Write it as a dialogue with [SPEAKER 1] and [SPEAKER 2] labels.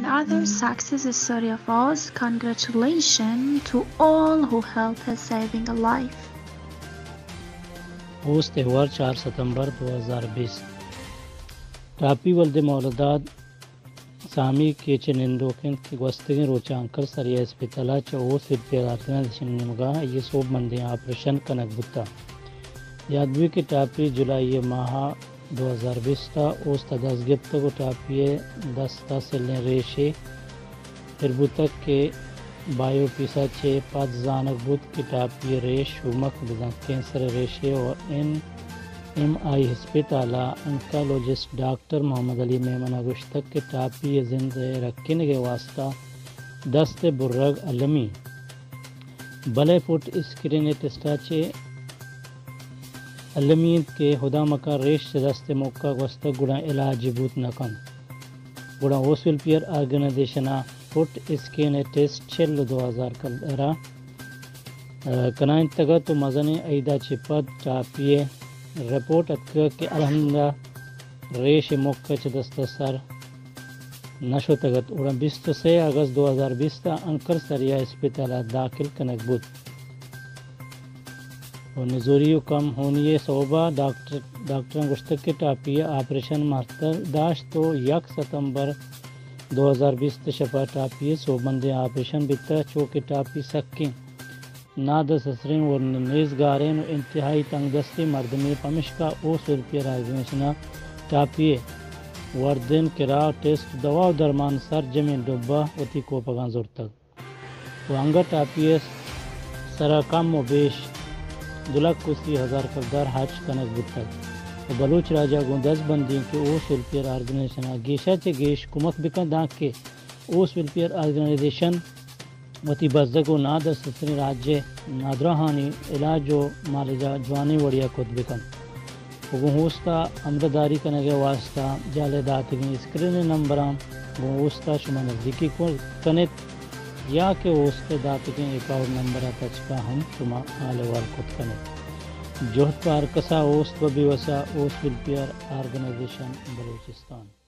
[SPEAKER 1] another success story of ours. Congratulations to all who helped us saving a life.
[SPEAKER 2] اوس تہوار 4 ستمبر 2020 ٹاپی ولد مولداد سامی کے چنندوکن کی گوستگین روچا انکر سریا اسپیتالا چا اوس پیراتنا دشنمگا یہ سوب مندیں آپریشن کنک بتا یادوی کی ٹاپی جولائی ماہ 2020 تا اوس تا 10 گپتا کو ٹاپی 10 تا سلیں ریشے پھر بتک کے بایو پیسا چے پاد زانک بود کی ٹاپی ریش شومک بزن کینسر ریشے اور ایم آئی ہسپتالا انکالوجسٹ ڈاکٹر محمد علی میمنہ گشتک کے ٹاپی زند رکھنے کے واسطہ دست برگ علمی بلے فٹ اسکرین ٹسٹا چے علمیت کے خدا مکا ریش سے دست موقع گوستک گڑا علاج بوت نکن گڑا اوسول پیر آرگنائزیشنا فٹ اسکین ٹیسٹ چل 2000 کلرا کنائن تگا تو مزن ایدا چپت ٹاپیے رپورٹ اتکا کہ الحمدہ ریش موقع چ دست سر نشو تگت اور 23 اگست 2020 تا انکر سریا اسپتالا داخل کنک بود اور نزوریو کم ہونی صوبہ ڈاکٹر گشتک کے ٹاپی آپریشن مرتر داشت تو 1 ستمبر 2020 شفا ٹاپی سوبندے آپریشن بتا چوکے ٹاپی سکیں ناد سسرین اور نیزگارین و انتہائی تنگ دستی مردمی پمشکا او سرپی راگنشنا ٹاپی وردن کرا ٹیسٹ دوا و درمان سر جمین ڈبا وطی کو پگان زور تک وانگا ٹاپی سرا کم و بیش 2,80,000 کردار حج کنک بتک بلوچ راجہ گوندز بندین کے او سلپیر آرگنائزیشن گیشا چے گیش کمک بکن دانک کے او سلپیر آرگنائزیشن وتی بزدگو ناد سسنی راجے نادرہانی علاج و مالجا جوانی وڑیا کت بکن گوہوستا امرداری کنگے واسطہ جالے داتگی اسکرین نمبرام گوہوستا شما نزدیکی کنت یا کہ اوستے داتگی اکاؤنٹ نمبر تچکا ہم شما آلے وال کت کنت جوہد پار کسا اوست و بیوسا اوس ویلفیئر آرگنائزیشن بلوچستان